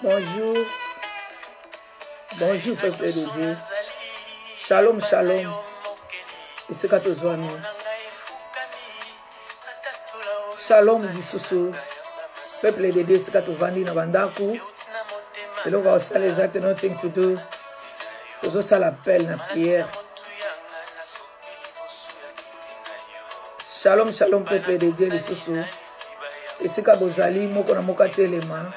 Bonjour. Bonjour, peuple de Dieu. Shalom, shalom. Et c'est quand on Shalom, dit Soussou. Peuple de Dieu, c'est quand on va dire Nabandaku. Et donc, on a les actes, nothing to do. Tout ça l'appelle, la prière. Shalom, shalom, peuple de Dieu, les Soussou. Et c'est quand vous allez, moi, on a mon côté les mains.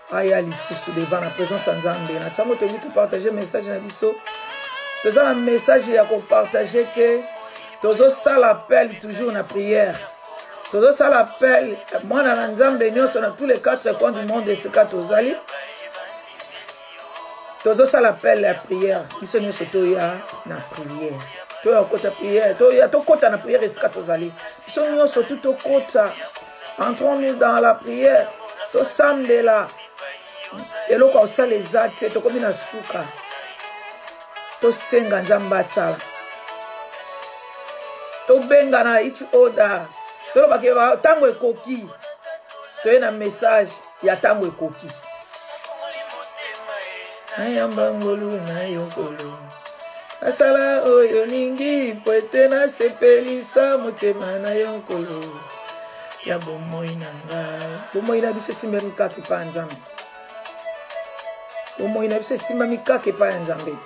Aya lisusu devant la présence en Zambé. Na tango te vite partager message na biso. Toza un message ya ko partager que tozo ça l'appel toujours na prière. Tozo ça l'appel moi na Nzambe nyonso na tous les quatre coins du monde de ce cas tozali. Tozo ça l'appel la prière. Biso nyonso to ya na prière. To ya kota prière. To ya to kota na prière ce cas tozali. Biso nyonso tout to kota. Entrons-nous dans la prière. To sambe là. Et là, quand on les actes, c'est comme une souka. To senga nzamba sala. To benga na each order. To lo bakeba tango ekoki. To yena message ya tango ekoki. Ayamba ngolu na yokolo. Asala oyo ningi poete na sepelisa motema na yokolo. Ya bomoi nanga. Bomoi na biso simberi kaki pa nzambe. Bomoi na biso simbami kaki pa nzambe.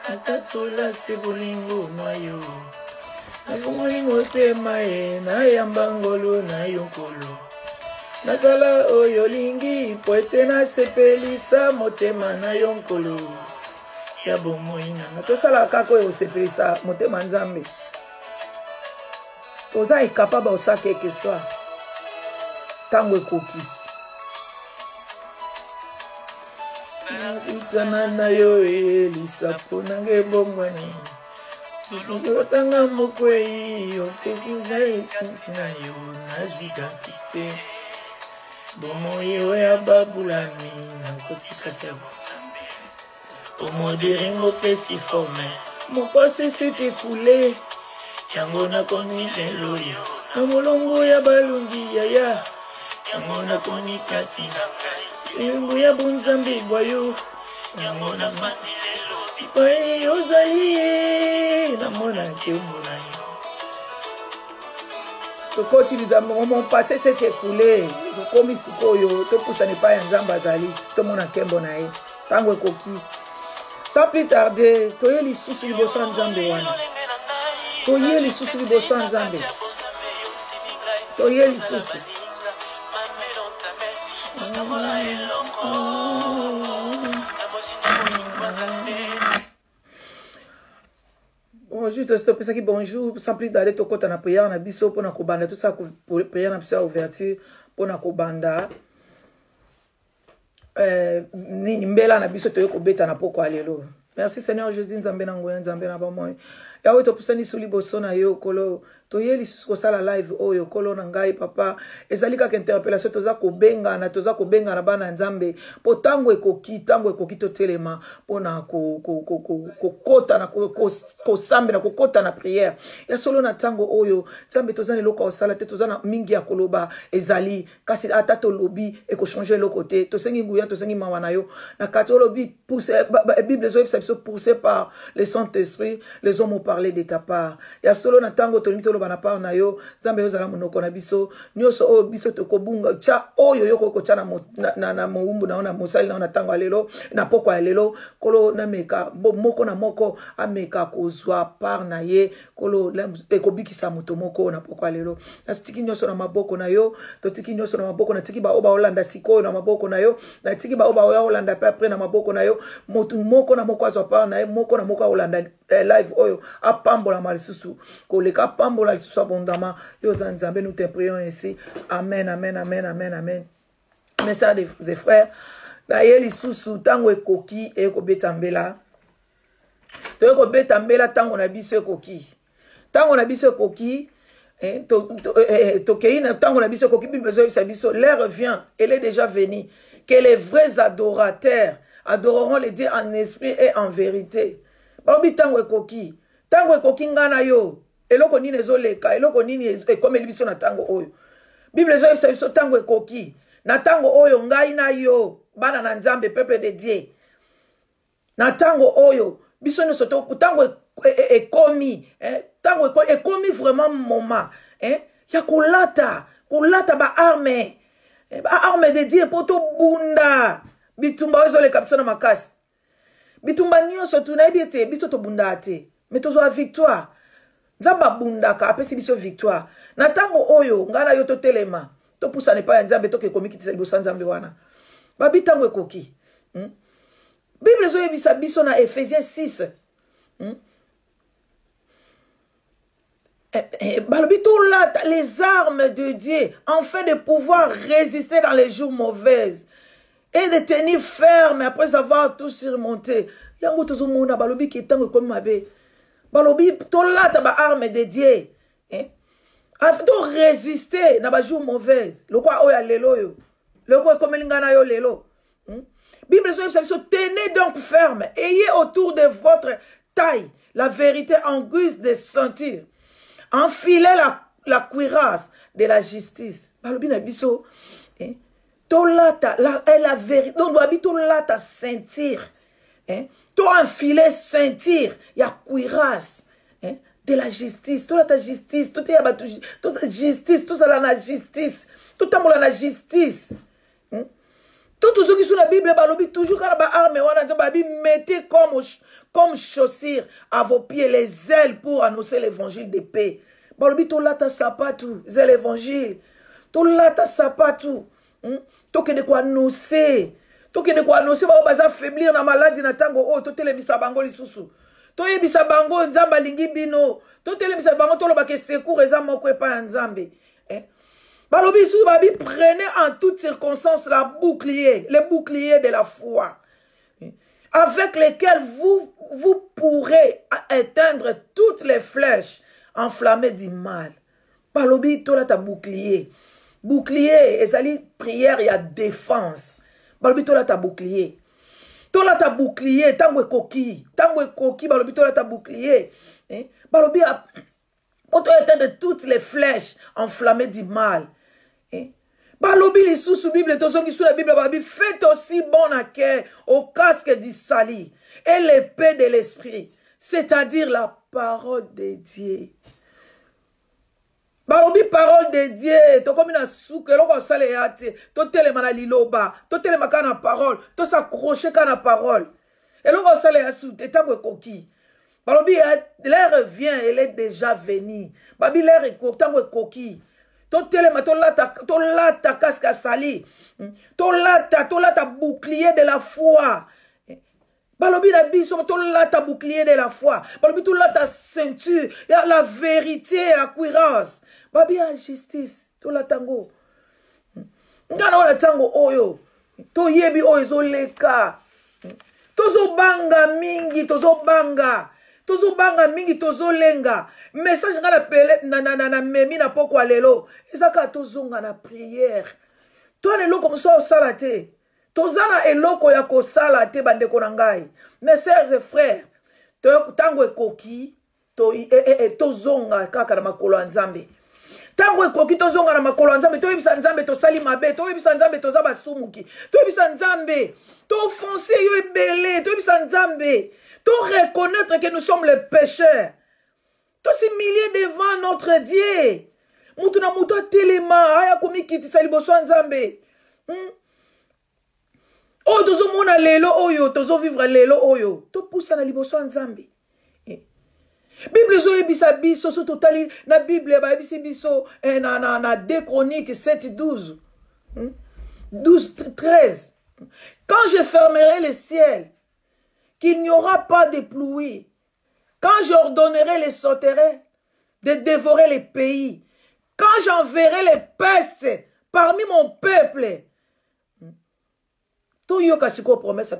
Atatula sebolingo mayo. Afumoni motema e na yamba ngolo na yonkolo. Nakala oyo lingi poete na sepelisa motema na yonkolo. Ya bomoi nanga. Tosala kako oyo sepelisa motema nzambe. Toza incapable de ça quelque soit. Tango ekoki. Utana na yo elisa ponange bongwani. Tanga mokwei yo tefunga na yo na gigantite. Bomo yo ya babulani na kotika tabata. Omo deringo pesi forme. Mon passé s'est écoulé. Yango na koni loyo na molongo ya balungi ya yango na koni kati yango ya bunzambi boyo yango na fandi lelo pai ozali na mona kemona yo to continue dans mon passé s'est écoulé to komi sikoyo to poussane pa ya nzamba zali to mona kembo na ye tango ekoki sans plus tarder to yeli susu liboso nzambe wana. Toye lisusu liboso nzambe. Toye lisusu. Bon, juste stopper ça qui bonjour, sans plus d'aller to kota na prière na biso pour na kobanda tout ça pour prière na biso ouverture pour na kobanda. Ni mbela na biso toye kobeta na poko alelo. Merci Seigneur Jésus nzambe na ngoya nzambe na ba moi. Yawe to pusani suli boso na yo kolo to yeli suko sala live oyo kolo na ngai papa ezali ka interpellation toza ko benga na bana nzambe po tango ekoki to telema pona ko kota na ko sambe na ko kota na prière ya solo na tango oyo nzambe toza ne loka osala te toza na mingi ya koloba ezali kasi ata to lobi e ko changer le côté to sengi nguya to sengi mawa na yo na kato lobi poussé Bible zo episode poussé par le Saint-Esprit les hommes parler de ta part ya solo na tango to limito lo bana part na yo nzambe yo zala monoko na biso nyoso o biso to kobunga cha oyo yo ko cha na muumbu na ona musali na ona tango alelo na poko alelo kolo na meka moko na moko ameka kozwa part na ye kolo te kobikisa moto moko na poko alelo na stiki nyoso na maboko na yo to tiki nyoso na maboko na tiki ba oba Holanda sikoyo na maboko na yo na tiki ba oba Holanda pe après na maboko na yo moto moko na moko azwa part na ye moko na moko Holanda live oyo apambola malisusu koleka pambola lisusu abondama yo zanzambe nous te prions ainsi amen amen amen amen amen mes sœurs et frères d'ailleurs lisusu tango ekoki ekobeta mbela to ekobeta mbela tango na biso ekoki to keina tango na biso ekoki Bible zo biso l'heure vient elle est déjà venue que les vrais adorateurs adoreront les dieux en esprit et en vérité. Babi tango ekoki ngana yo eloko nini ezoleka eloko nini comme elibiso na tango oyo Bible zo biso tango ekoki na tango oyo ngai na yo bana na nzambe peuple de Dieu na tango oyo biso nyonso tango ekomi tango ekomi vraiment moment ya kolata ba arme de Dieu po to bunda bitumba ezoleka biso na makasi bitumba nyonso tunayebi ete biso tobunda te mais tozwa victoire nzambe abundaka apesi biso victoire na tango oyo ngai na yo totelema topusana epai ya nzambe tokekomikitisa liboso ya nzambe wana babi tango ekoki Bible ezoyebisa biso na Ephésiens 6 balobi tolata les armes de Dieu afin de pouvoir résister dans les jours mauvaises et de tenir ferme après avoir tout surmonté. Yango tozomona balobi ki tango ekomi mabe balobi tolata ba arme de Dieu afin de résister dans les jours mauvaises. Lokwa oya lelo yo lokwa ekomelingana yo lelo. Bible dit, tenez donc ferme, ayez autour de votre taille la vérité en guise de ceinture, enfilez la cuirasse de la justice. Balobina biso, tolata la vérité, donc doit tolata ceinture, to enfiler ceinture, ya cuirasse de la justice, tolata justice, tout est justice, tout ça la justice, tout amour la justice. Tout ce qui sont la Bible, balobi toujours quand la arme mettez comme chaussure à vos pieds les ailes pour annoncer l'évangile de paix. Balobi to lata sapatu, c'est l'évangile. To lata sapatu. To que de quoi annoncer. To que de quoi annoncer ba baza faiblir na maladie na tango o to telemisa bango lisusu. To yebisa bango nzamba lingi bino. To telemisa bango to loba ke secours eza moko epa nzambe. Balobi sou babi prenez en toutes circonstances le bouclier de la foi, avec lesquels vous pourrez éteindre toutes les flèches enflammées du mal. Balobi tola ta bouclier ezali prière et défense. Balobi tola ta bouclier tango ekoki balobi tola ta bouclier balobi pour éteindre toutes les flèches enflammées du mal. Balobi li sous Bible tozongi sous la Bible balobi faites aussi bon accueil au casque du salut et l'épée de l'esprit, c'est-à-dire la parole de Dieu. Balobi parole de Dieu to komi na souke loko sale yate to telema na liloba to telema kana parole to s'accrocher kana parole et loko sale yasu etango ekoki balobi l'air vient elle est déjà venue babi l'air ekotango ekoki to telema to lata casque à sali to lata bouclier de la foi balobi na biso to lata bouclier de la foi balobi to lata ceinture ya la vérité la cuirasse babi ya justice to latango ngana wala tango oyo to yebi oyo ezoleka tozobanga mingi tozolenga message ngana pele na memi na poko lelo ezaka tozonga na prière to lelo comme ça osala te tozana eloko ya kosala te bandeko na ngai mes sœurs et frères tango ekoki tozonga kaka na makolo ya nzambe tango ekoki tozonga na makolo ya nzambe toyebisa nzambe tosali mabe toyebisa nzambe toza basumuki toyebisa nzambe tofonce yo ebele toyebisa nzambe to reconnaître que nous sommes les pécheurs, to s'humilier devant notre Dieu. Mutuna muto telema aya komikiti saliboso nzambe. O tozo mona lelo oyo tozo vivre lelo oyo to poussa na liboso nzambe. Bible zo ebisa biso so totali na Bible ba ebisi biso na 2 Chroniques 7:12. 12:13. Quand je fermerai le ciel, qu'il n'y aura pas de pluie, quand j'ordonnerai les sauterelles de dévorer les pays, quand j'enverrai les pestes parmi mon peuple, tout yoka siko promesse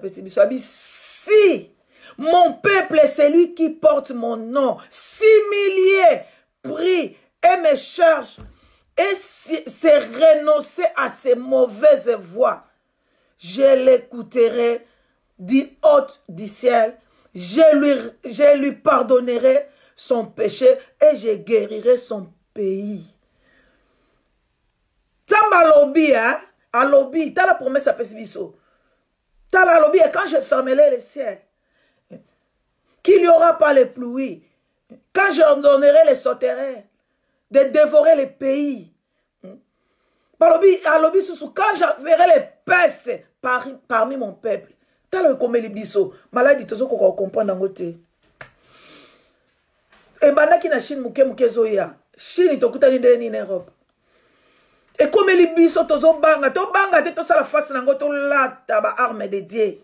si mon peuple est celui qui porte mon nom, si milliers prient et me cherchent et se renoncer à ces mauvaises voies, je l'écouterai du haut du ciel, je lui pardonnerai son péché et je guérirai son pays. Tambalobi, à lobby, t'as la promesse à Pesibiso. T'as la lobby, et quand je fermerai les ciels, qu'il n'y aura pas les pluies, quand j'ordonnerai les sauterelles de dévorer les pays, à lobby, quand j'enverrai les pestes parmi mon peuple, t'as le comme les biso, maladie, tout ça qu'on comprend dans côté. Et bandaki na Chine muke zoya, Chine tokutani ndeni en Europe. Et comme les biso tozo banga, to banga te to sala face nango to lata ba arme de Dieu.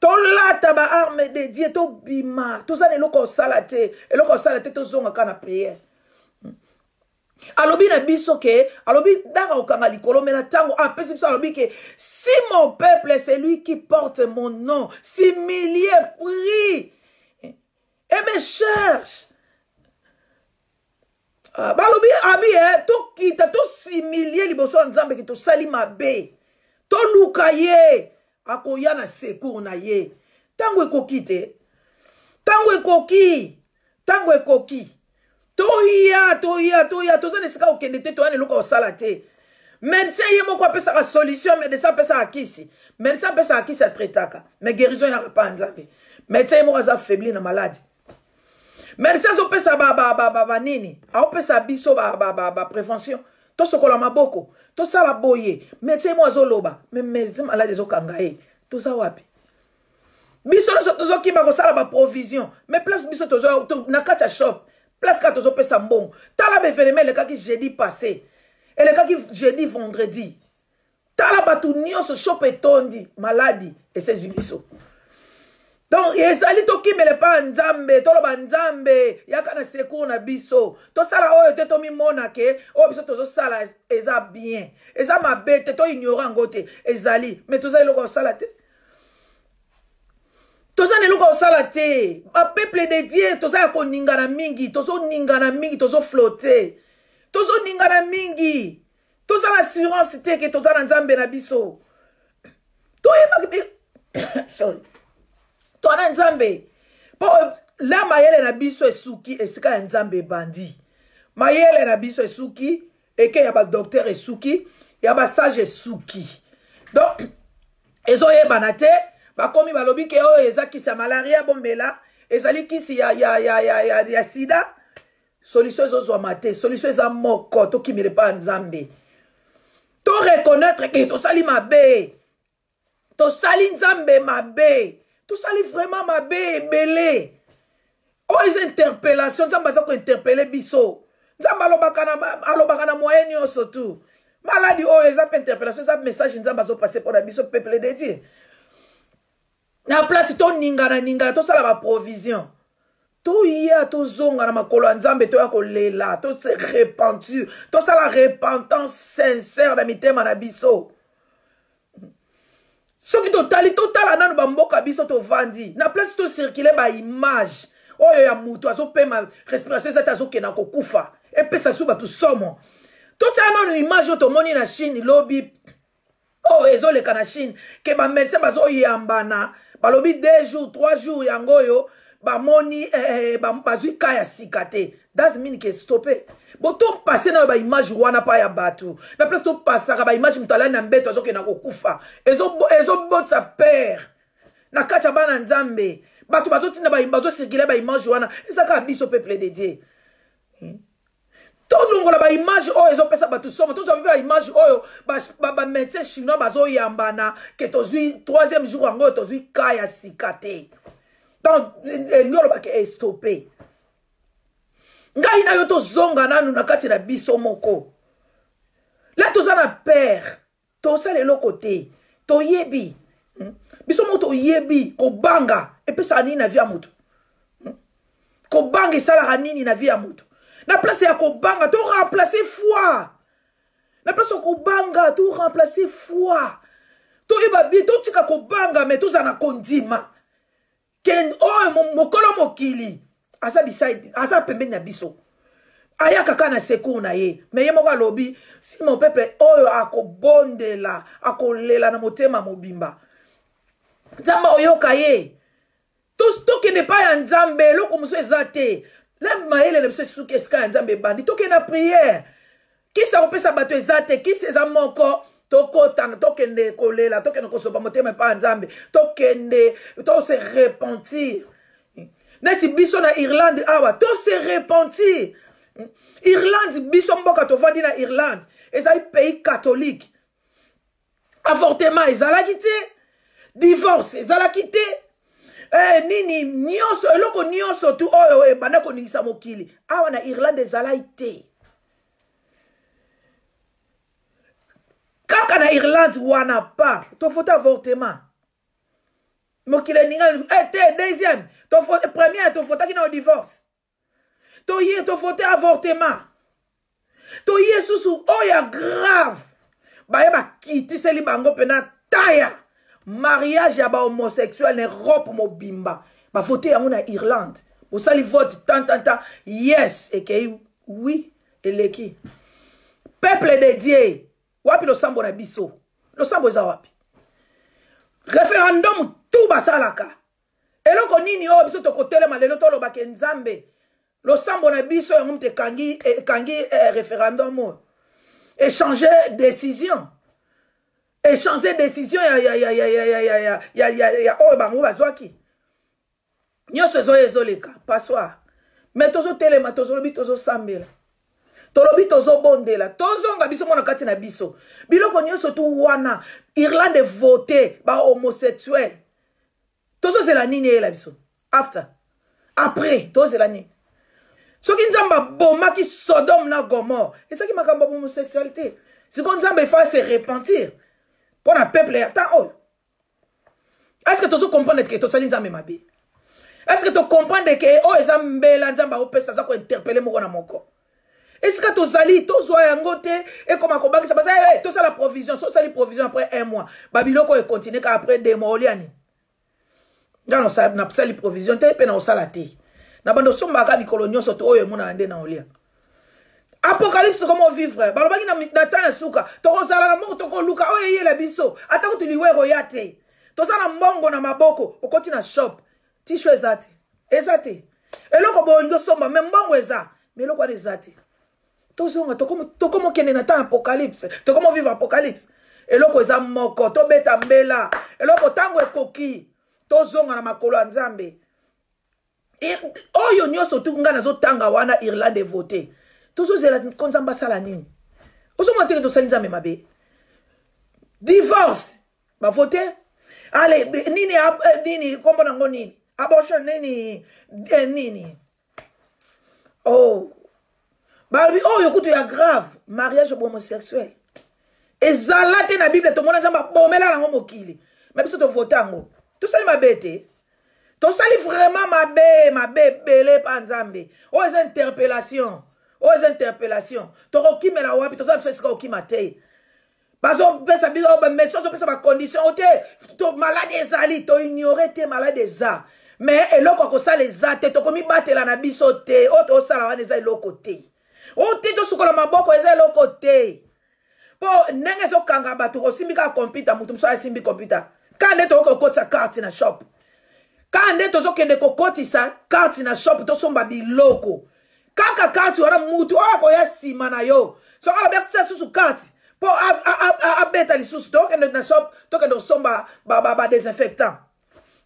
To lata ba arme de Dieu to bima, to sa ne loko salate, et loko salate to zonga kana prière. Alobi na biso ke, alobi danga okanga likolo mena tango apesi biso alobi ke si mon peuple c'est lui qui porte mon nom, si milliers prient et me cherchent. Balobi abi to kita to similie liboso nzambe ki to sali mabe to lukaye akoya na secours na ye tango ekokite tango ekoki toya tozana esika okende te toyana eloko osala te médecin ye moko apesaka solution médecin apesaka akisi médecin apesaka akisi atretaka mais guérison yaka pa nzambe médecin ye moko aza faibli na maladi médecin azopesa nini aopesa biso prévention tosokola maboko tosala boye médecin mo azoloba mais médecin malade ezokanga ye toza wapi biso nyonso tozokimba kosala provision mais place biso na kati ya shop place ka tozopesa mbongo tala bevenema elekaki jeudi passé elekaki jeudi vendredi tala bato nyonso shop etondi maladi esezwi biso. Donc, ezali tokimele pa nzambe, toloba nzambe, yaka na secours na biso. To sala oyo te to mi mona ke, o biso tozo sala eza bien. Eza mabe te to ignorant ngote, ezali, mais to zali loko sala te. To zali loko sala te. A peuple de Dieu, to zali ko ningana mingi, tozo flotter. Tozo ningana mingi. To zali assurance te ke to zali nzambe na biso. To yeba sorry. Toana nzambe po la mayele na biso esuki esika ya nzambe bandi mayele na biso esuki eke ya ba docteur esuki ya ba sage esuki donc ezoyebana te bakomi balobi ke oyo eza kisi ya malaria bombela ezali kisi ya sida solution ezozwama te solution eza moko tokimele pa nzambe to reconnaître ke tosali mabe tosali nzambe mabe tout ça est vraiment ma belé. Oh, les interpellations, ça m'a interpellé biso. Ça m'a alobakana moyen yo surtout. Maladie oh, les interpellations, ça message ça m'a passé pour la biso peuple de Dieu. Na place to ningana to ça la provision. To ya to zonga na makolo nzambe to ya kolela, to se repentir, to ça la repentance sincère na mitema na biso. Ce qui total ananu bamboka biso to vandi na place to circuler ba image oyo ya mutu azo pema respiration za tazo kena ko kufa e pesa suba to somo to tsana image to moni na Chine lobby oh ezole kana Chine ke ba médecin bazo yambana balobi 2 jours 3 jours yangoyo ba moni bazui kaya sikate das mean ke stopper boto passer na ba image wana pa ya batu na place to passer ba image mutala na mbeto azoke na kokufa ezo botsa père na kacha bana nzambe batu bazotinda bazo circuler ba image wana ezaka biso peuple de Dieu to longola ba image oyo ezo pesa batu somo to zo ba image oyo ba médecin chinois bazo yambana ke tozui 3e jour ngo tozui kaya sikate donc nyolo ba ke stopper ngai na yo to zonga nanu na kati na biso moko la to zana père to sale lokote to yebi biso moto yebi ko banga epesa nini na via moto ko banga sala nini na via moto na place ya ko banga to remplacer foi na place ko banga to remplacer foi to eba bi to tika ko banga mais to zana kondima ken o mokolo mokili asa beside asa pembeni na biso aya kaka na secours na ye mais ye moko alobi si mon peuple oyo akobondela akolela na motema mobimba nzambe oyoka ye tokende pa ya nzambe eloko mosusu eza te la mayele na biso esuki esika ya nzambe ebandi tokende na prière kisa kopesa bato ezate kisa eza moko tokotana tokende kolela tokende kosopa motema pa nzambe tokende to se repentir neti biso na Irlande awa to se repentir Irlande biso mboka tovandi na Irlande ezali pays catholique avortement ezalaki te divorce ezalaki te nini nyonso eloko nyonso tu oyo ebanda koningisa mokili awa na Irlande ezalaki te kaka na Irlande wana pa tofote avortement mokili ninga te deuxième tofote première tofotaki na divorce toye tofote avortement toye susu oya grave baye bakitiseli bango pena taya mariage ya ba homosexuel ne rope mobimba bafote yango na Irlande osali vote tant yes ekei oui eleki peuple de Dieu wapi losambo na biso losambo eza wapi référendum tout basalaka eloko nini oyo biso tokotelema lelo tolobaka nzambe losambo na biso yango mte kangi référendum échanger décision ya oyo bango bazwaki nyonso ezoleka passoir mais tozotelema tozolobi tozosambela tolobi tozobondela tozonga biso mona kati na biso biloko nyonso tu wana Irlande voté ba homosexuel tozozela nini ela biso après tozela nini soki nzamba bomaki Sodome na Gomorre ezaki makambo ya homosexualité siko nzamba il faut se repentir pour un peuple ata oyo est-ce que tozo comprendre que tosali nzambe mabe est-ce que to comprendre que oyo eza mbela nzamba opesa za ko interpeller moko na moko est-ce que tozali tozwa yango te et comme akobaki ça basa to sala provision so sali provision après 1 mois babiloko e continue ka après 2 mois oliani ngano sa na sali provision te pe na osala te na bando somba ka bikolo nyonso to oyo mona ande na olia apocalypse comment vivre balobaki na temps suka tokozala na moko tokoluka oyo yela biso ata ko tuliwero yate tosala mbongo na maboko okoti na shop tisho ezate eloko bongo somba me mbongo eza meloko ezate tozonga tokomo kende na temps apocalypse tokomo vivre apocalypse eloko eza moko tobeta mbela eloko tango ekoki tozonga na makolo ya nzambe oyo nyonso tukunga nazotanga wana Irlande voté tozozela konzamba sala nini osoma teke tosali nzambe mabe divorce ba voté allez nini kombo nango nini abortion nini oh babi oyo kutu ya grave mariage homosexuel ezalate na Bible to mona nzamba bomela nango mokili mais biso to votango tosali mabete tosali vraiment mabe belé pa nzambe o eza interpellation tokokimela wapi tosala biso esika okima te bazo pesa biso ba médecin zo pesa ba condition te to malade ezali to ignorer te malade eza mais eloko ko sala eza te tokomi batela na biso te o to sala wana eza eloko te o te to sukola maboko eza eloko te po ndenge zo kanga batu osimbika computer mutu mso asimbi computer kande to kokotsa carte na shop kande to zo kende kokotisa carte na shop to somba biloko kaka carte wana mutu ako ya sima na yo so kala bekutsa susu carte po abeta lisusu to kende na shop to kende somba ba désinfectant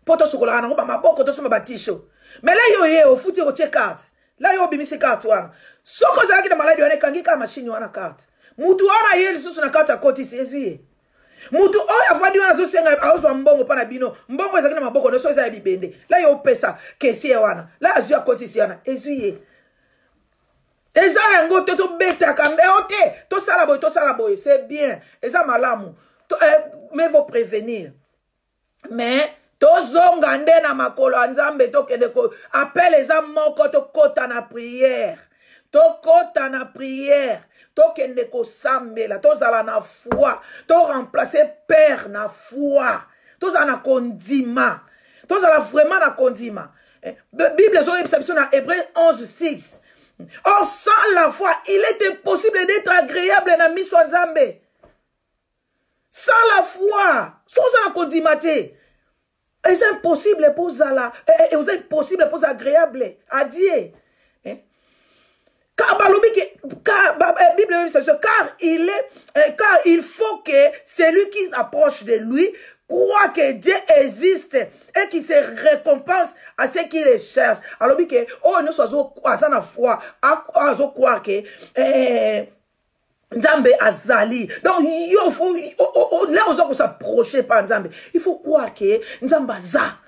po to sukola na ba maboko to somba ba tisho mais là yo ye ofuti ko check carte là yo bimisi carte wana soko zaki na maladi wana kangika machine wana carte mutu wana ye lisusu na carte akotisi ezuye mutu oyo afandi wana zo senga awuzwa mbongo pana bino mbongo ezaki na maboko no so eza ya bibende là yo pesa kesi wana là azu akotisi wana ezuye eza yango te to beta kambe ote to sala boy c'est bien eza malamu mais faut prévenir mais tozonga nde na makolo ya nzambe tokende ko appel eza moko tokota na prière tokende kosambela tozala na foi to remplacer père na foi tozala na kondima tozala vraiment na kondima Bible ezoyebisa biso na Hébreux 11:6 or sans la foi il était possible d'être agréable na miso ya nzambe sans la foi sozala kondima te c'est impossible pour zala, c'est impossible pour agréable à Dieu. car il faut que celui qui approche de lui croit que Dieu existe et qu'il se récompense à ceux qui les cherchent. Alors, nous sommes à la foi, à croire que Nzambe azali. Donc, il faut, là, on doit s'approcher par Nzambe. Il faut croire que Nzambe za.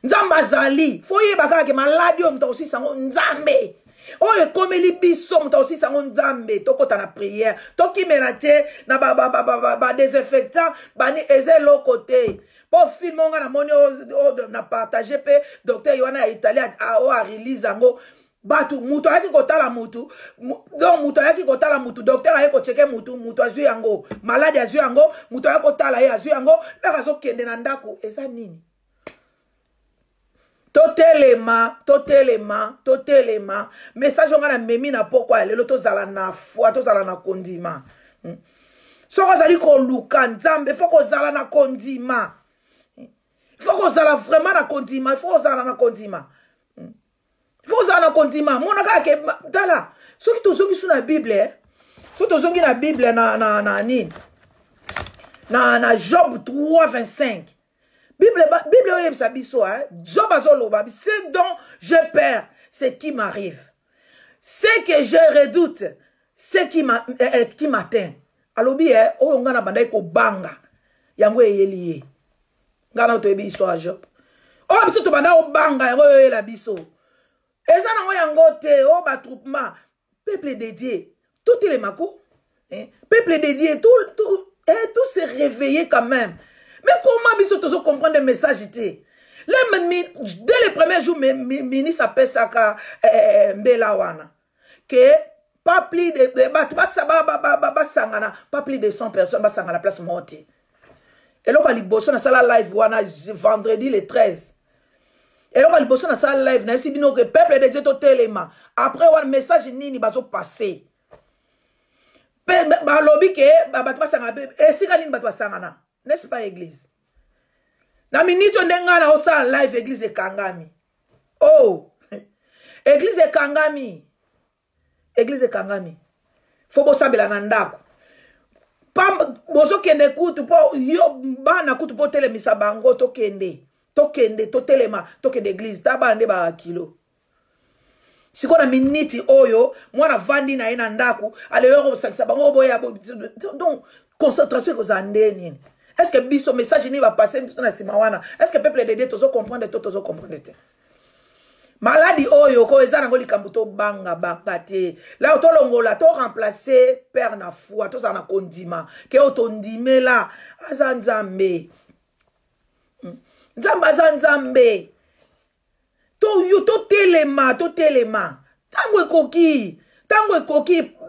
Nzambe azali. Faut y avoir que maladie, on aussi sango Nzambe. Oh, comme les bisons, on aussi sango Nzambe. Toko ta na prière. Toki melate, na ba désinfectant, bani eze l'autre côté. Pour film, on a monnaie, on a partagé, docteur Yohana Italien a release ango. Batu mutu ayaki kotala mutu donc mutu ayaki kotala mutu docteur ayaki kocheke mutu azwi yango malade azwi yango mutu ayaki kotala ye azwi yango la azokende na ndako eza nini totelema message nga na memi na pokwa lelo tozala na foi tozala na kondima soko zali koluka Nzambe faut kozala na kondima faut kozala vraiment na kondima faut kozala na kondima. Vous en continue. Mon gars que dala. Ceux qui sont sur la Bible, ceux qui sont la Bible na Job 3:25. Bible ça biso hein. Job azoloba. C'est dont je perds, c'est qui m'arrive. C'est que je redoute, c'est qui m'atteint. Alobi eh o ngana bandai ko banga. Yango eyelié. Ngana to biso a Job. Oh biso to banda o banga yango la biso. Et ça n'a pas été au battroupement. Peuple dédié. Tout est les macos. Peuple dédié. Tout s'est réveillé quand même. Mais comment biso tozo comprendre le message dès les premiers jours, ministre appelle ça Mbelawana. Que pas plus de pas plus de 100 personnes à la place montée. Et là, il bosse dans la live vendredi le 13. Et là, il bosse dans sa live, na si bino que peuple de Dieu to telema. Après un message nini bazo passer. Ba lobby ke ba batwa sanga e sika nini batwa sanga n'est-ce pas église? Na minito ndenga na osa live église ekangami. Oh. Église ekangami. Église ekangami. Faut bosambela na ndako. Pam bozo kende kutu po yo bana kutu po telemisa bango to kende. Tokende, totelema, tokende église, tabande ba kilo. Si qu'on a miniti oyo, moi na vandi na ena ndaku, ale yoro sakisa bango boya. Donc, concentration ko zandeni. Est-ce que biso message ni va passer na simawana? Est-ce que peuple de Dieu tozo comprendre tozo comprendre te? Maladie oyo ko ezana ngoli kambuto banga bakate. La otolongola to remplacer père na foi, to za na kondima, ke otondime la azanzambe. Nzambe to telema tango ekoki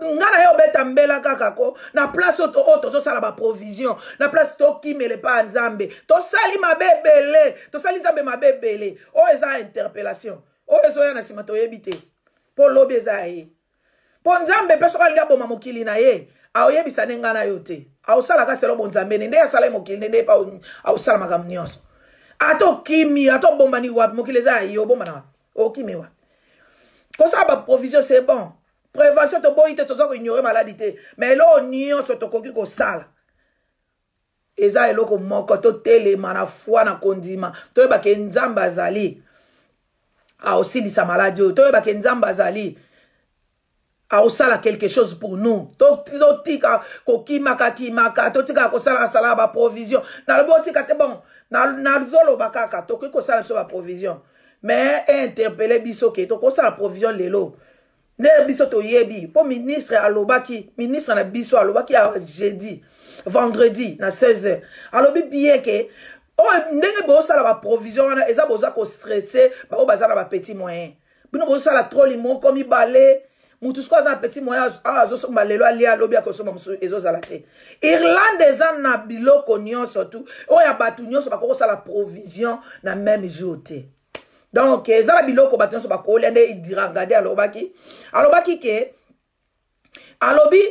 ngana yo beta mbela kaka ko na place to sala ba provision na place to kimele pa Nzambe to sali mabebele to sali Nzambe mabebele o eza interpellation o ezo ya na sima to yebite po lobi eza ye po Nzambe peso kalinga boma mokili na ye a yebisa ngana yo te a osala ka selo bonzambe nde ya sala mokili nde pa a osala makamnyoso. Ato kimi, ato bombani wap, mokileza yo bombana. O kimi wap. Quand ça ba provision c'est bon. Prévention to boite to zo ignorer maladie. Mais là on nyon so to koki ko sala. Eza eloko moko to telema na foi na kondima. To ba ke Nzambe azali. A aussi li sa maladie. To ba ke Nzambe azali. A osala quelque chose pour nous. To tika ko kimaka to tika ko sala ba provision. Na le bon tika te bon. Na zolo bakaka to ko sala so ba provision. Mais interpeller biso ke to ko sala provision lelo. Ne biso to yebi po ministre alobaki, ministre na biso alobaki a jeudi, vendredi na 16h. Alobi bien ke oh ndenge bo sala ba provision na eza boza ko stresser ba o bazala ba petit moyen. Bino bo sala trop limo comme balé. Moutou sko za petit moyen azo so malelo ali alobi akosoma musu ezo zalate. Irlande za na biloko nyonso tout. O ya batu nyonso bakoko sala provision na même jour te. Donc za la biloko batu nyonso bakole ande idira regarder alobaki ke alobi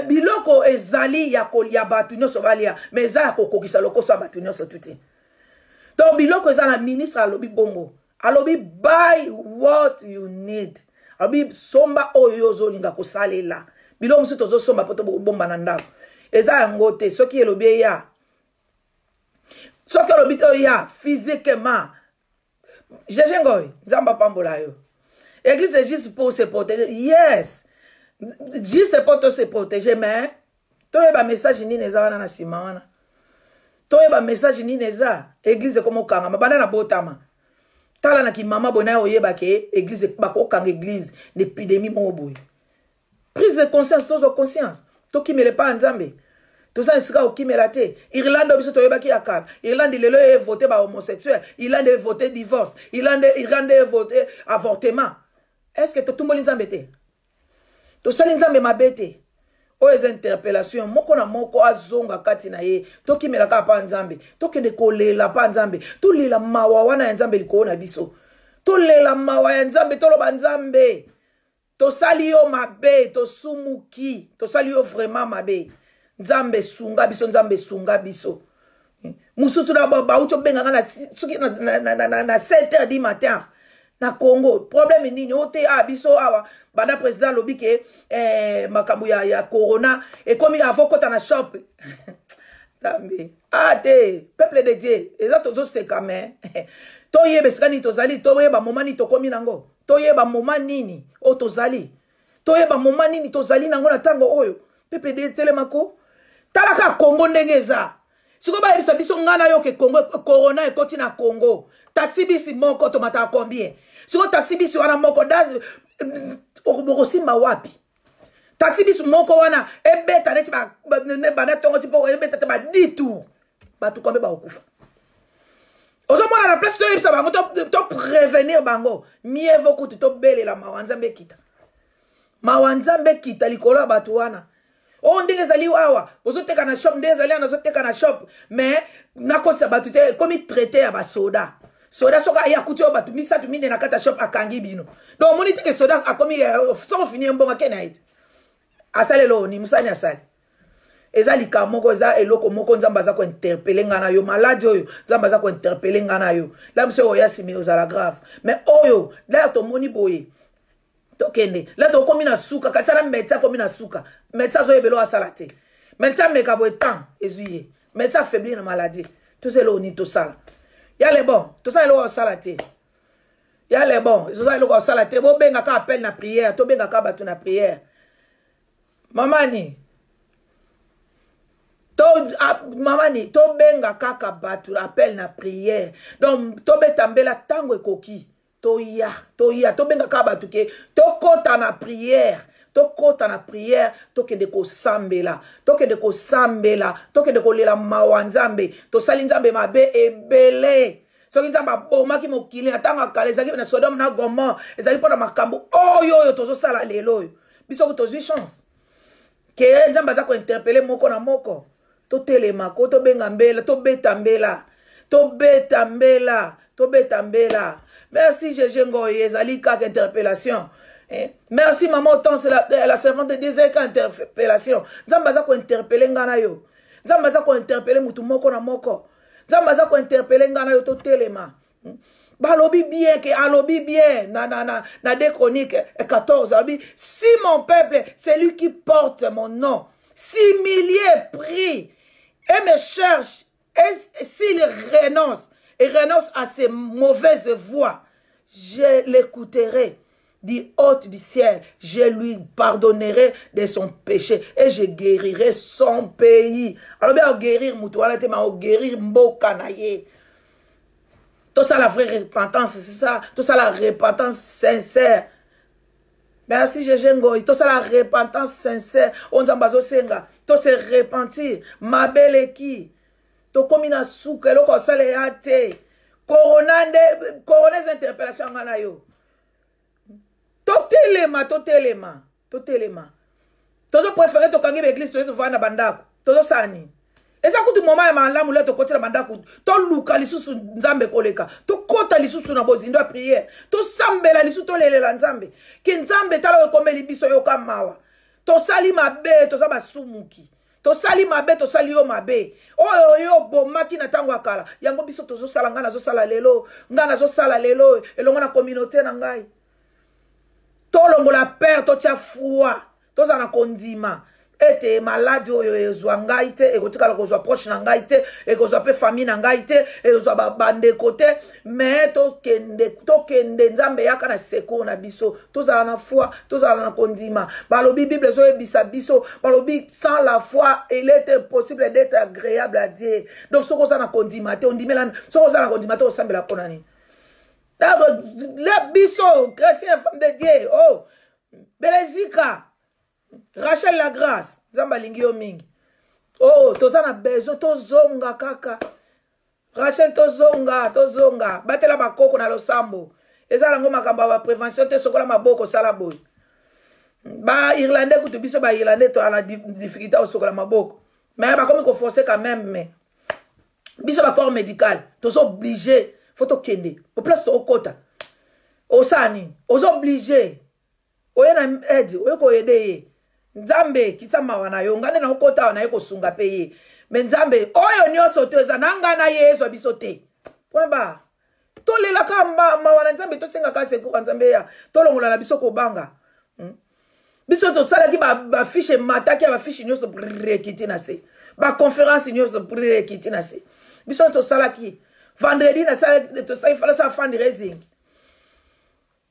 biloko ezali ya batu nyonso balia mais za kokokisa lokoso batu nyonso tout te. Donc biloko za na ministre alobi bongo. Alobi buy what you need. Abi somba oyo zolinga kosalela. Bilo musu tozo somba poto bomba na ndako. Eza yango te soki elobi ya. Soki elobi to ya physiquement. Jeje ngoy, nzamba pambola yo. Église est juste pour se protéger. Yes. Juste pour se protéger mais toi ba message ni neza wana na sima wana. Toi ba message ni neza église comme okanga mabana na botama. Tala na ki mama bona oyeba ke église ba ko kanga église l'épidémie mo boy. Prise de conscience, tous de conscience. To qui me le pas nzambe. Tout ça sera au qui me la té. Irlande obiso to yeba ki akal. Irlande lelo e voté ba homosexuel. Irlande voté divorce. Irlande voté avortement. Est-ce que tout le monde nzambe té? To sali nzambe mabete. O ez interpellation moko na moko azonga kati na ye. To ki me la ka pa nzambe. To ke de kolela pa nzambe. To lela mawa wana nzambe liko na biso. To lela mawa ya nzambe to lo ba nzambe. To sali yo mabe, to sumuki, to sali yo vraiment mabe. Nzambe sunga biso, nzambe sunga biso. Musutu na ba ucho benga na 7h du matin. Na Congo, problème nini ote biso awa bana président lobi ke makambu ya corona et comme il avokota na shop. Tambe. Te peuple de Dieu, eza tozo seka me. To yebe skani to zali, to yeba momani to komi nango. To yeba momani nini o to zali. To yeba momani nini to zali nango na tango oyo. Peuple de telemako. Talaka Congo ndengeza. Siko ba yebisa biso ngana yo ke Congo corona ekoti na Congo. Taxi bisi moko to mata combien? Siko taxi bisi wana moko daz okosimba wapi? Taxi bisi moko wana ebeta neti ba ne bana tongo tipo ebeta ba ditu. Ba tu kombe ba okufa. Ozo mona na place to yebisa bango to prévenir bango. Mieux vaut que to bele la mawanzambe kita. Mawanzambe kita likolo batu wana. O ndenge zali awa, ozo teka na shop ndenge zali na zo teka na shop, mais na kotsa batu te comme traité ya ba soda. Soda soka ya kuti o batu misatu mine na kata shop akangi bino. Donc moni teke soda akomi so fini mbonga kenait. Asale lo ni musani asale. Eza lika moko eza eloko moko nzamba za ko interpeller ngana yo malade oyo nzamba za ko interpeller ngana yo. La mse oya simi ozala grave. Mais oyo la to moni boye. Tokende la to komi na suka katana médecin komi na suka médecin zo yebelo asala te médecin meka bo temps ezuye médecin faibli na maladie tout c'est lo ni to sala ya le bon to sala lo asala te ya le bon zo sala lo asala te bo benga ka appel na prière to benga ka batu na prière mamani to benga kaka batu appel na prière donc to betambela tango ekoki Toya, to benga kabatu ke, to kota na prière, to ke de ko sambela, to ke de ko lela mawanzambe, to salinzambe mabe ebele. So nzamba boma ki mokili atanga kale zaki na Sodome na Gomorrhe, ezali pona makambo oyo tozo sala lelo yo. Biso ko tozi chance. Ke nzamba za ko interpeller moko na moko, to telema ko to benga mbela, to betambela, to betambela. Merci Jeje Ngoye, ezali kaka interpellation. Merci maman Tan, c'est la servante de Dieu kaka interpellation. Nzamba za ko interpeller ngana yo. Nzamba za ko interpeller mutu moko na moko. Nzamba za ko interpeller ngana yo to telema. Balobi bien que alobi bien na des chroniques 14 alobi si mon peuple c'est lui qui porte mon nom, si milliers prient et me cherchent et s'il renonce à ses mauvaises voies, je l'écouterai du haut du ciel, je lui pardonnerai de son péché et je guérirai son pays. Alors bien guérir mutuana te ma guérir mboka na ye. Tout ça la vraie repentance, c'est ça, tout ça la repentance sincère. Merci Jeje Ngoyi, tout ça la repentance sincère. On zambazo senga, tout se repentir, ma belle qui comme na souka loko sale ate corona interpellation ngana yo totelema tozo préférer to kangi l'église to vana bandako tozo sani eza kutu moma ya malamu le to kotela bandako to luka lisusu nzambe koleka to kota lisusu na bozindo prière to sambela lisusu to lelela nzambe ki nzambe tala we komeli biso yo kamawa to sali mabe to za basumuki to sali mabe to sali yo mabe oyo yo bomaki na tango akala yango biso tozo sala ngana zo sala lelo elongo na communauté na ngai tolongola père totia foi tozana kondima ete maladi oyo ezwa ngai te ekotikala kozwa proche na ngai te ekozwa pe famille na ngai te ekozwa bandeko te me tokende nzambe yaka na secours na biso tozala na foi tozala na kondima balobi bible ezoyebisa biso balobi sans la foi il est impossible d'être agréable à Dieu donc soki oza na kondima te ondimela soki oza na kondima te osambela mpona nini le biso chrétien femme de Dieu oh belezika Rachel la grâce Zamba lingi yo mingi oh tozana bezo tozonga kaka Rachel tozonga batela bakoko na losambo ezala ngo makamba ba prévention te sokola maboko sala boy ba irlandais kutu biso ba irlandais to ala difficulté sokola maboko mais ba comme ko forcer quand même mais biso ba corps médical tozo obligé faut to kende au place to okota osani ozo obligé oyena aide oyeko aider Nzambe kitama wana yo ngane na okota wana yeko sunga peye me nzambe oyo nyoso to eza nanga na yezo bisote point ba tolela kamba mawana nzambe to senga ka secours nzambe ya tolongola na biso ko banga biso to sala ki ba fiche mataki ba fiche nyoso rekiti na se ba conférence nyoso rekiti na se biso to sala ki vendredi na sala to sala fala sa fundraising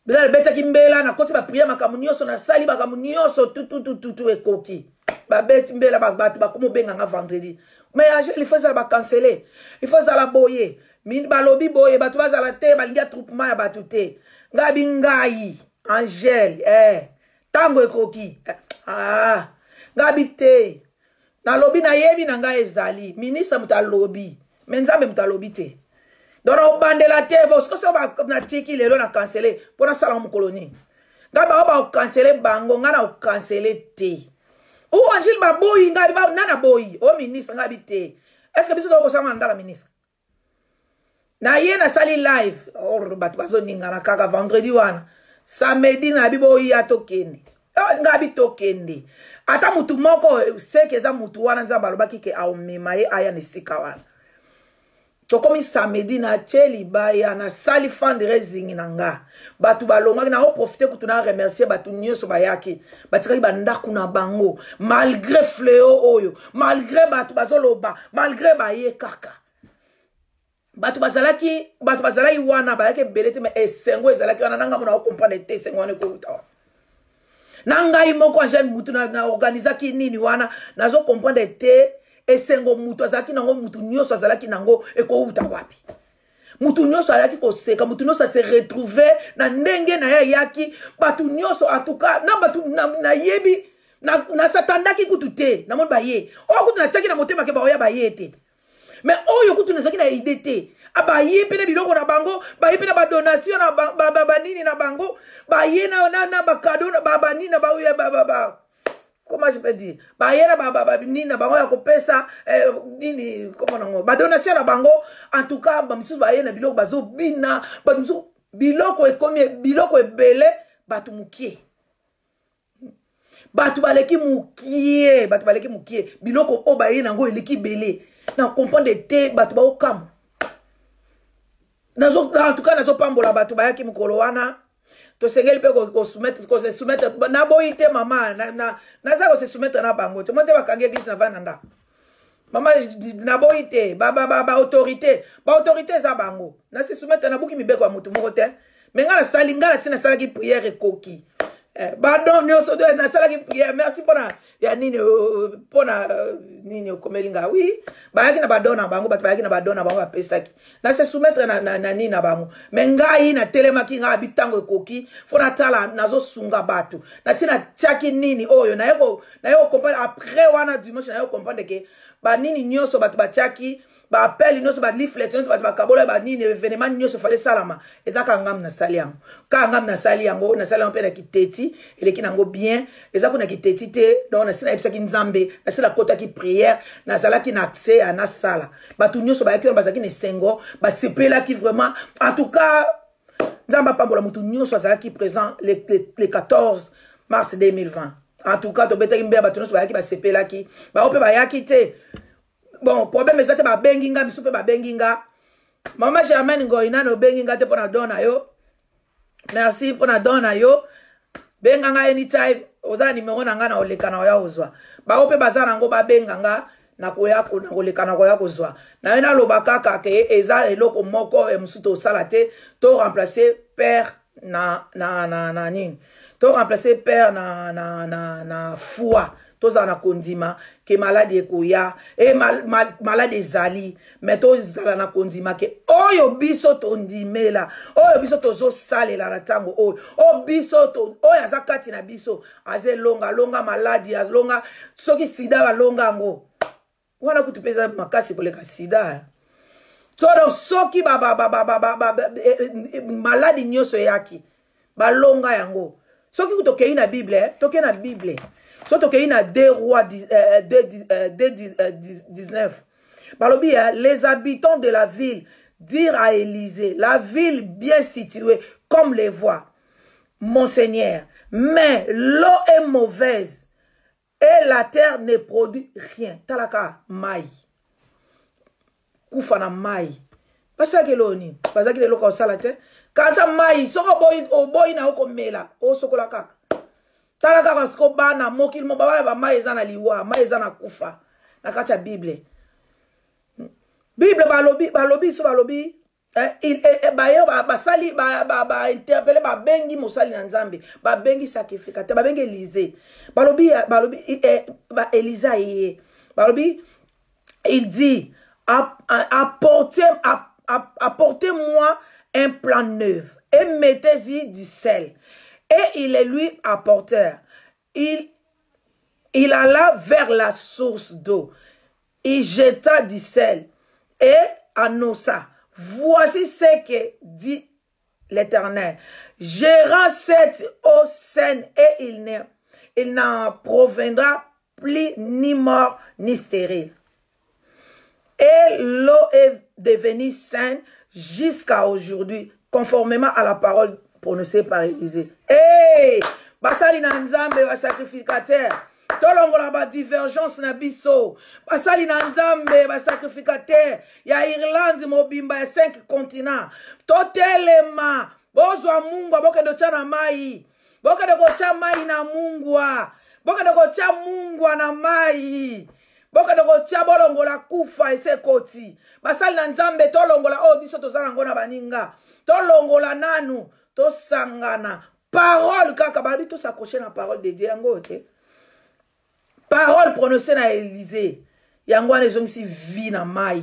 Bila beta kimbela na koti ba prière makamunioso na sali bakamunioso tout ekoki. Ba beti mbela ba batu ba komo benga nga vendredi. Mais il faut ça ba canceller. Il faut ça la boyer. Min ba lobby boyer batu ba za la te ba linga troupement ya batu te. Ngabi ngai Angel tango ekoki. Ngabi te. Na lobby na yebi na ngai ezali. Ministre muta lobby. Menzambe muta lobby te. Dora obande la te parce que ça va na tiki lelo na canceller pour na sala mu colonie ngaba ba canceller bango ngana o canceller te ou Angel ba boyi ngabi ba nana boyi o ministre ngabi te est-ce que biso do ko sama ndaka ministre na ye na sali live or bat bazo ninga na kaka vendredi wana samedi na biboyi atokende ngabi tokende ata mutu moko seke za mutu wana nzamba lobaki ke au memaye aya ne sika wana to komi samedi na cheli baya na sali fundraising nanga batu balonga na o profiter kutuna remercier batu nyoso bayaki batikali bandaku na bango malgré fléau oyo malgré batu bazoloba malgré baye kaka batu bazalaki wana bayake belete me esengo ezalaki wana nanga mona comprendre te esengo wana ko utawa nanga imoko Angel mutu na organizaki nini wana nazo comprendre te esengo mutu azaki nango mutu nyoso azalaki nango eko uta wapi mutu nyoso ayaki koseka mutu nyoso se retrouver na ndenge na yaki batu nyoso atuka na batu na yebi na satandaki kutu te na mon baye o kutu na tchaki na motema ke ba oya baye te mais oyo kutu na zaki na idée te abaye pe na biloko na bango baye pe na ba donation na ba nini na bango baye na ba cadeau na ba nini na ba oya ba comment je peux dire ba yena ba nini na bango ya kopesa nini comment nango ba donation na bango en tout cas ba misu ba yena biloko bazo bina ba misu biloko ekomi biloko ebele batu mukie batu baleki mukie biloko o ba yena ngo eleki bele na comprendre te batu ba okam nazo en tout cas nazo pambola batu ba yaki mukolo wana to sengeli pe ko soumettre na boyite mama na za ko se soumettre na bango to monte bakangi église na vananda mama na boyite ba autorité za bango na se soumettre na buki mibeko ya mutu moko te mais ngala sina sala ki prière koki pardon nyoso do na sala ki prière merci pona ya nini pona nini okomelinga oui bayaki na badona bango bayaki na badona bango bapesaki na se soumettre na nini na bango mais ngai na telemaki nga bitango ekoki fona tala nazo sunga batu na sina chaki nini oyo na yeko comprendre après wana dimanche na yeko comprendre que ba nini nyoso batu bachaki ba appel nyoso ba leaflet nyoso batu bakabola ba nini événement nyoso fallait salama ezaka ngam na saliango ka ngam na saliango pe na kiteti eleki nango bien ezako na kiteti te donc na sina ebisaki nzambe na sila kota ki prière na sala ki na accès à na sala batu nyoso ba yakira bazaki ne sengo ba sepela ki vraiment en tout cas nzamba pambola mutu nyoso azala ki présent le 14 mars 2020 en tout cas to beta imbe batu nyoso ba yaki ba sepela ki ba ope ba yaki te. Bon, problème est que ba benginga bisupe ba benginga. Mama Germaine Ngoina no benginga te pona dona yo. Merci pona dona yo. benganga anytime oza numéro nanga na olekana oya ozwa ba ope bazana ngo ba benganga na koya na kolekana koya kozwa na yena loba kaka ke eza eloko moko musuto salate to remplacer père na nini to remplacer père na foi toza na kondima ke malade ekoya e malade ezali mais tozala na kondima ke oyo biso tondimela oyo biso tozosalela na ntango oyo biso oyo aza kati na biso aze longa maladi alonga soki sida balonga yango wana kutu peza makasi koleka sida todo soki maladi nyonso eyaki balonga yango soki kutokei na bible tokei na bible so tokei na 2 rois 19 balobi les habitants de la ville dirent à Élisée, la ville bien située comme les voies, Monseigneur, mais l'eau est mauvaise et la terre ne produit rien. Talaka mai kufana mai basaki loni basaki le loka osala te kanza mai soko boy na okomela o sokola kaka talaka kasko bana mokil mo baba ba mai ezana liwa mai ezana kufa na kati ya bible balobi so balobi basali interpeller bengi mosali na nzambe bengi sacrificateur bengi Élisée balobi Élisa balobi il dit apportez-moi un plan neuf et mettez-y du sel. Et il est lui apporteur. Il alla vers la source d'eau. Il jeta du sel et annonça. Voici ce que dit l'Éternel. Je rends cette eau saine et il n'en proviendra plus ni mort ni stérile. Et l'eau est devenue saine jusqu'à aujourd'hui, conformément à la parole prononcée par Élisée. Hey! Basali na nzambe wa sacrificateur. Tolongola ba divergence na biso. Basali na nzambe ba sacrificateur. Ya Irlande mobimba ya 5 continents. Totelema. Bozwa Mungu bokendo cha na mai. Bokendo ko cha mai na Mungu. Bokendo ko cha Mungu na mai. Boka doko tia bolongola kufa ese koti. Basali na nzambe tolongola o biso tozala ngona baninga. Tolongola nanu to sangana. Parole kaka bali to s'accrocher na parole de Dieu yango te. Parole prononcée na Élisée. Yango ane zongisi vie na mai.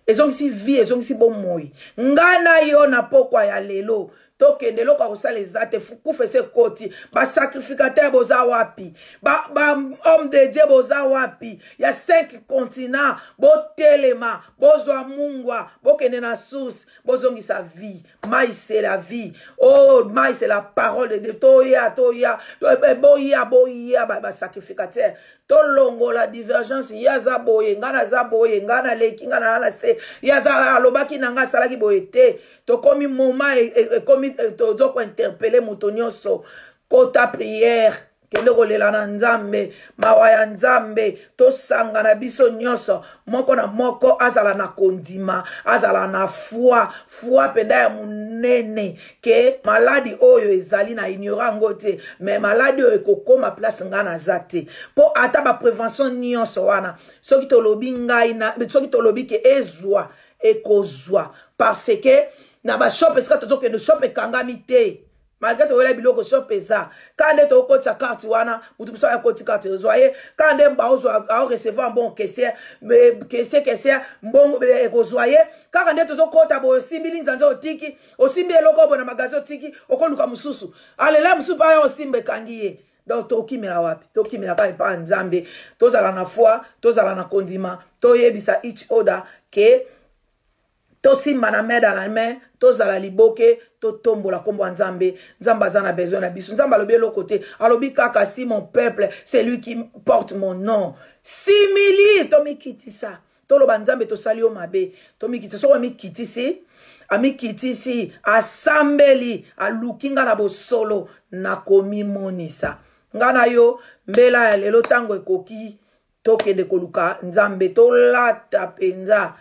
Ezongisi vie, ezongisi bomoi. Ngana yo na pokwa ya lelo. Toke de loka osale zate fukufe se koti ba sacrificateur boza wapi ba homme de Dieu boza wapi ya 5 continents bo telema bozwa mungwa bokende na source bozongi sa vie mai c'est la vie oh mai c'est la parole de Dieu toya boya ba sacrificateur tolongo la divergence yaza boye ngana leki ngana na se yaza alobaki nanga salaki boyete to komi moma komi tozoko interpeller mutonyoso kota prière kende kolela na nzambe mawa ya nzambe tosanga na biso nyonso moko na moko azala na kondima azala na foi penda ya munene ke maladi oyo ezali na ignorango te mais maladi oyo ekokoma place ngana zate po ata ba prévention nyonso wana soki tolobi ngai na soki tolobi ke ezwa ekozwa parce que na ba shop eska tozoke no shop ekangami te malgré to wela biloko shop eza kande to kotsa carte wana mutu biso ya koti carte zoye kande mba ozwa a recevoir bon caissier mais caissier bon ekozoye kaka nde tozokota bo simbili nzanza otiki osimbi eloko bona magasin otiki okoluka mususu alela mususu pa ya osimbe kangiye donc tokimela wapi tokimela ka pa nzambe tozala na foi tozala na kondima toyebisa each other ke tosimba na main dans la main tozala liboke totombola kombo nzambe nzamba azana besoin na biso nzamba alobi eloko te alobi kaka si mon peuple c'est lui qui porte mon nom simili tomikitisa toloba nzambe tosali yo mabe tomikitisa so amikitisi amikitisi asambeli alukinga na bosolo na komi monisa ngana yo mbela ya lelo tango ekoki tokende koluka nzambe tolata penza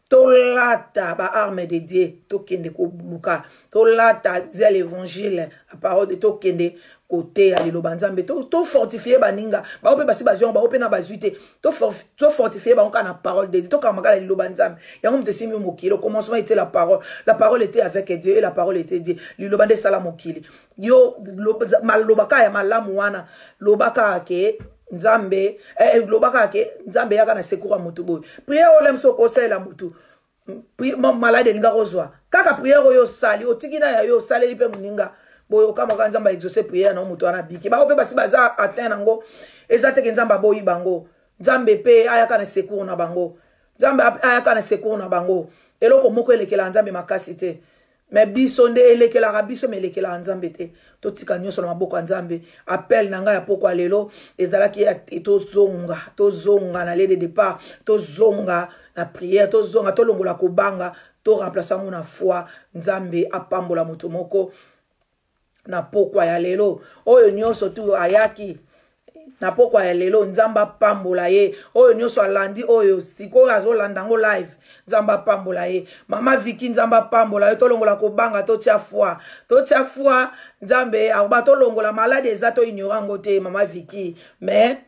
tolata ba arme de Dieu tokende ko buluka tolata zel évangile la parole de tokende côté ya liloba nzambe to fortifier baninga ba ope basi bazwa ba ope na bazuite to fortifier ba onka na parole de Dieu to kamaka liloba nzambe yango mtesimi mokili au commencement était la parole était avec Dieu et la parole était Dieu liloba nde sala mokili yo malobaka ya malamu wana lobaka ke nzambe lobaka ke nzambe yaka na sekura mutu boy prière olem soko sala mutu malade linga kozwa kaka prière oyo sali otikina ya yo saleli pe muninga boyo kama ka nzamba exaucer prière na mutu ana biki ba ope basi baza atteindre ngo ezate ke nzamba boyi bango nzambe pe ayaka na secours na bango nzambe ayaka na secours na bango eloko moko elekela nzambe makasi te mais biso nde elekela biso me elekela nzambe te totika nyonso na maboko ya nzambe appel na ngai ya poko lelo ezalaki tozonga na lieu de départ tozonga na prière tozonga tolongola kobanga to remplacer ngo na foi nzambe apambola moto moko na pokwa ya lelo oyo nyonso tu ayaki na pokwa ya lelo nzamba pambola ye oyo nyonso alandi oyo siko azolanda ngo live nzamba pambola ye mama Viki nzamba pambola ye tolongola kobanga totia foi nzambe akoba tolongola malade eza to ignorango te mama Viki mais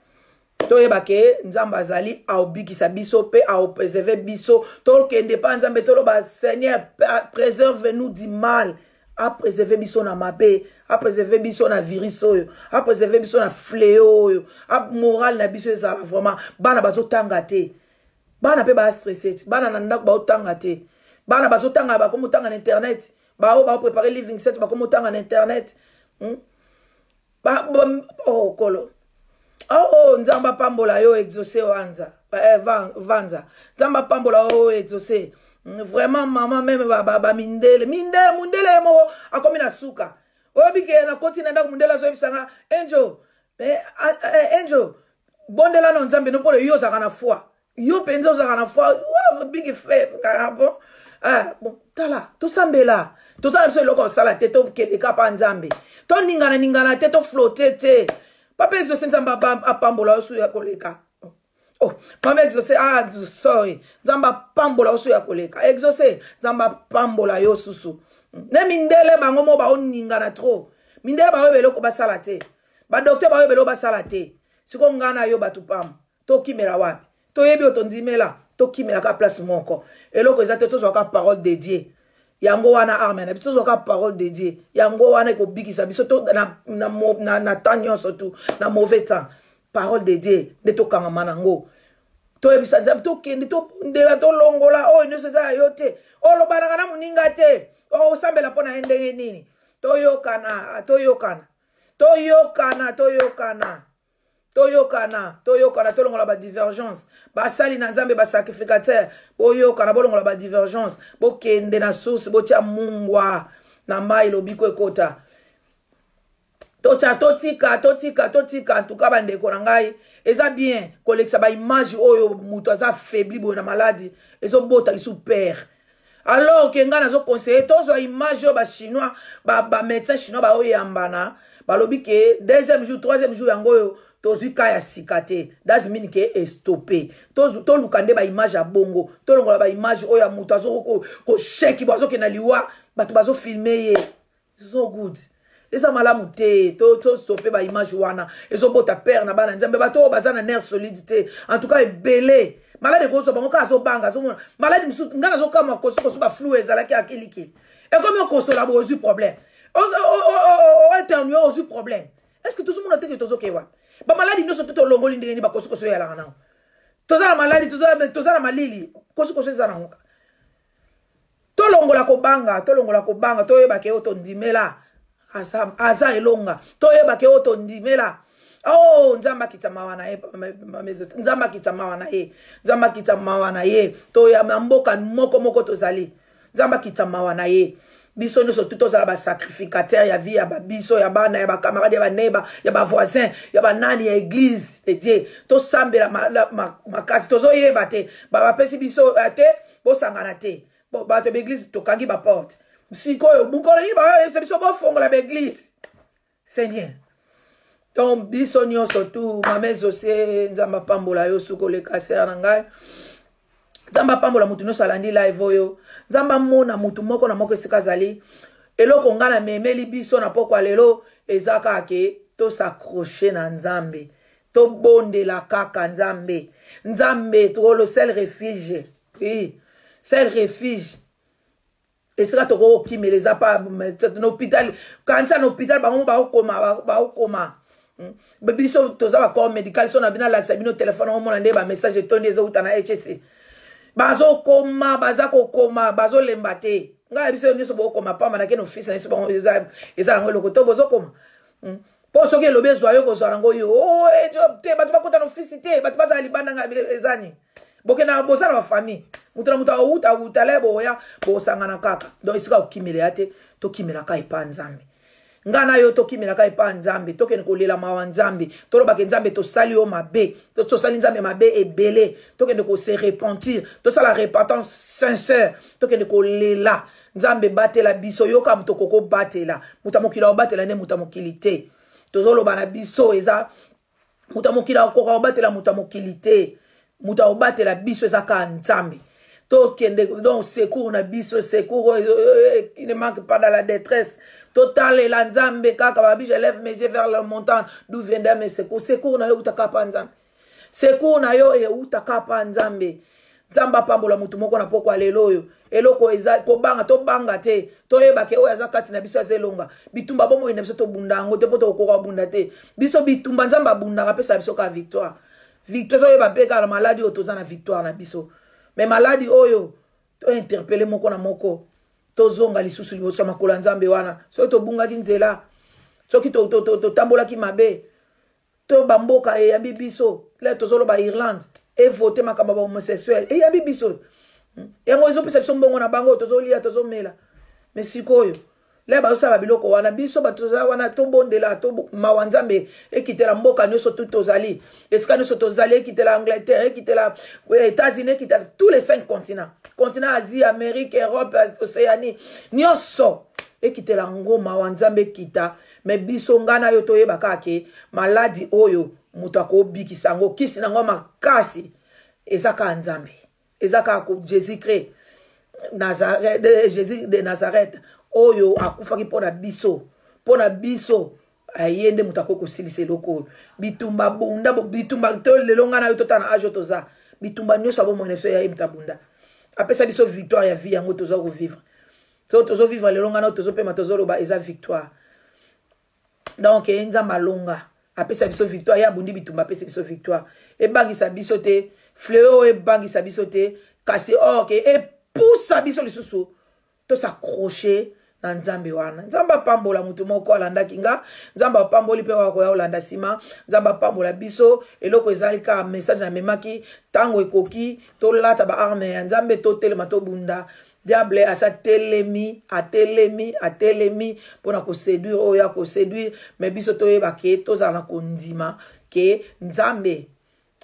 toyeba ke nzamba azali aobikisa biso pe aopréserver biso tokende pa nzambe toloba Seigneur préserve-nous du mal a préserver biso na mabe a préserver biso na virus oyo a préserver biso na fléau oyo a moral na biso ezala vraiment bana bazotanga te bana pe ba stressé bana na ndako baotanga te bana bazotanga ba komo tanga na internet ba préparer living set ba komo tanga na internet oh kolo oh nzamba pambola yo exaucer wanza vanza nzamba pambola yo exaucer vraiment maman même ba mindele mundele mo akomi na suka obike na continent na mundela zo bisanga angel bondela no nzambe no polo yo zaka na foi yo penza zaka na foi big faith karabo bon tala to sambela to sala biso loko sala te to ke ka pa nzambe to ningana te to flotter te papa exaucer nzamba apambola osu ya koleka. Oh, mama exaucer sorry nzamba pambola osu ya koleka exaucer nzamba pambola yo susu ne mindele bango mo ba oningana trop mindele ba webelo ko basala te ba docteur ba webelo basala te siko ngana yo batu pam to kimela wapi to yebi otondimela to kimela ka place moko eloko ezate to zo ka parole de Dieu yango wana amen na biso zo ka parole de Dieu yango wana ko bikisa biso to na tanyo surtout na mauvais temps parole de Dieu de to kanga manango to ebisa nzambe to kende to pondela to longola o ne se za yo te o lo bananga na muninga te o sambela pona ndenge nini to yokana to longola ba divergence ba sali na nzambe ba sacrificateur bo yokana bo longola ba divergence bo kende na source bo tia mungwa na mai lobiko ekota totika tuka bandeko na ngai eza bien kolekisa ba image oyo muto aza faibli bo na maladie ezo bota lisu père alors que nga nazo conseiller tozo image yo ba chinois ba médecin chinois ba oyambana ba lobi ke deuxième jour troisième jour yango yo tozwi ka ya sikate das mean ke stoppé to lukande ba image ya bongo to longola ba image oyo ya muto azo ko shake bo azo ke na liwa bato bazo filmer ye it's no good. Eza malamu te to stoppé ba image wana ezo bota père na bana nzambe bato bazana nerf solidité en tout cas ebele malade ko so bango ka zo banga zo malade misu ngana zo kama ko so ba flou ezalaki akiliki et comme ko so la bo ozu problème interne ozu problème est-ce que tout le monde a été que tozo kewa ba malade no so to longoli ndenge ba ko so ya la na toza malade toza malili ko so ezana honka to longola ko banga to yeba ke otondimela aza elonga to yeba ke otondimela oh nzamba kitamawa na ye nzamba kitamawa na ye to ya mboka moko tozali nzamba kitamawa na ye biso nyo surtout tozala ba sacrificateur ya vie ya ba biso ya bana ya ba camarade ya ba neighbor ya ba voisin ya ba nani ya église de Dieu to sambela makasi tozo yeba te ba pesi biso te bo sangana te bo ba te église to kangi ba porte sikoyo bukolo ni ba se biso bo fongola ba église Seigneur. Donc biso nyo surtout mamezo se nzamba pambola yo suko le kaser na ngai nzamba pambola mutu no salandi live oyo nzamba mona mutu moko na moko esika zali eloko ngana memeli biso na poko lelo ezaka ke to s'accrocher na nzambe to bonde la kaka nzambe nzambe to le seul refuge oui seul refuge et sera to ko kimeleza pa l'hôpital quand ça l'hôpital ba koma biso toza ba corps médical so na bina laksa bino téléphone o mona nde ba message to ndezo utana HC bazo koma baza ko koma bazo lembate nga biso nyoso bo koma pa mana ke no fils na biso ba eza ngo loko to bozo koma po soki elobi ezwa yo kozwa yango yo te bato bakota na ofisi te bato bazala libanda nga ezani bokena bozala bafamille mutu na mutu awuta le boya bosangana kaka donc esika okimela te tokimelaka epa nzambe nga na yo tokimelaka epa nzambe tokende kolela mawa nzambe tolobaka nzambe tosali yo mabe tosali nzambe mabe ebele tokende kose repentir tosala repentance sincère tokende kolela nzambe batela biso yoka mutu koko batela mutu mokili obatela ne mutu mokili te tozoloba na biso eza muta mokila okoka obatela muta mokili te muta obatela biso eza ka nzambe to kende donc secours na biso secours il ne manque pas dans la détresse total la nzambe kaka babi je lève mes yeux vers le montagne d'où viendra mes secours na yo utaka pa nzambe secours na yo e utaka pa nzambe nzamba pambola mutu moko na poko alelo yo eloko eza kobanga to banga te to yeba ke oya zakati na biso azelonga bitumba bomo ina biso to bunda ngo te poto ko bunda te biso bitumba nzamba bunda ka pesa biso ka victoire victoire to yeba peka na maladie otoza na victoire na biso mais maladie oyo to interpeller moko na moko to zonga lisusu liboso makolo nzambe wana so to bunga kinzela so ki to tambola ki mabe to bamboka e ya bibiso le to zolo ba Irlande et voter makamba ba homosexuel et ya bibiso yango ezo pesa biso mbongo na bango tozolia tozomela mais sikoyo le ba usaba biloko wana biso batoza wana to bondela to mawanzambe ekitela mboka nyoso tout tozali esika nyoso tozali ekitela Angleterre ekitela États-Unis ekitela tous les 5 continents Asie Amérique Europe Océanie nyoso ekitela ngo mawanzambe kita mais biso ngana yo toyeba kake maladi oyo mutako bikisa ngo kisi nango makasi ezaka nzambe ezaka ko Jésus-Christ Nazareth Jésus de Nazareth oyo akufaki pona biso ayende mutako ko silise loko bitumba bunda bitumba to lelonga na yo totana ajo toza bitumba nyoso abo mone so ya imtabunda apesa biso victoire ya vie yango toza ko vivre tozo vivre lelonga na tozo pema tozo loba eza victoire donc nzamba longa apesa biso victoire ya bundi bitumba apesa biso victoire e bangisa biso te fléau e bangisa biso te kasi ok e poussa biso lisusu to s'accrocher na nzambe wana nzamba pambola mutu moko alanda kinga nzamba pamboli pe wako ya olanda sima nzamba pambola biso eloko ezali ka message na memaki tango ekoki to lata ba arme ya nzambe to telema to bunda diable asa telemi pona ko séduire oya ko séduire mais biso to yeba ke to za na kondima ke nzambe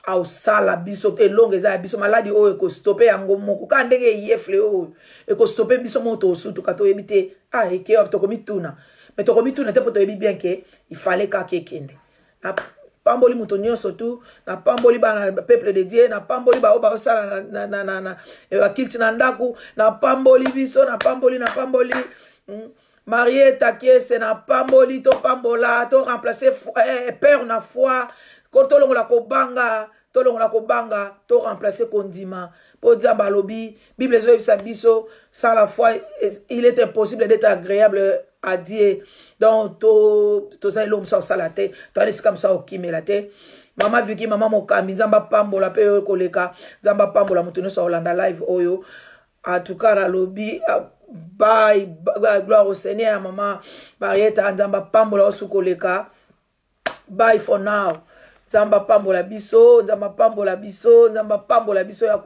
au sala biso elonge za biso maladi oyo ko stopper yango moko ka ndenge yefle oyo e ko stopper biso moto osutu ka to yebite eke to komituna mais to komituna te poto yebi bien ke il fallait ka kekende pamboli muto nyonso tu na pamboli ba peuple de Dieu na pamboli ba oba osala na kilti na ndaku na pamboli biso na pamboli Marieta Kiese na pamboli to pambola to remplacer peur na foi to longola kobanga to remplacer kondima po nzamba lobi Bible zo biso sans la foi il est impossible d'être agréable à Dieu donc to za l'homme sans salate to aller comme ça okimela te mama Vicky mama mokambi nzamba pambola pe koleka nzamba pambola mutuno so Holanda live oyo en tout cas la lobi bye gloire au Seigneur maman Marieta nzamba pambola osukoleka bye for now nzamba pambola biso ya